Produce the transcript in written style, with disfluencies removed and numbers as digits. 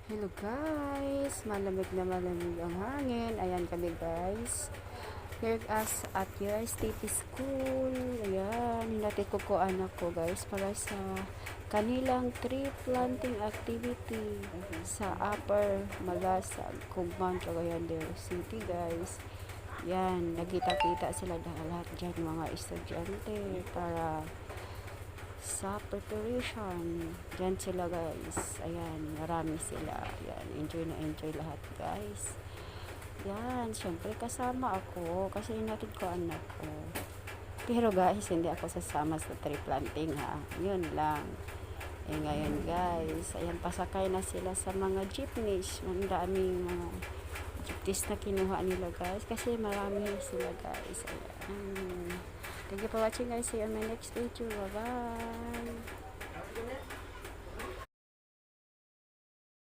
Hello guys, malamig na malamig ang hangin. Ayan kami guys. Here us at USTP School. Ayan, hinatid ko anak ko guys para sa kanilang tree planting activity sa Upper Malasag, Cugman, Cagayan de Oro City guys. Yan, nagkita-kita sila lahat dyan mga estudyante para sa preparation. Diyan sila guys. Ayan, marami sila. Ayan, enjoy na enjoy lahat guys. Yan, syempre kasama ako kasi inatid ko anak ko. Pero guys, hindi ako sasama sa tree planting ha. Yun lang. Eh ngayon guys, ayan, pasakay na sila sa mga jeepneys. Ang daming mga jeepneys na kinuha nila guys kasi marami sila guys. Ayan. Thank you for watching guys. See you on my next video. Bye bye.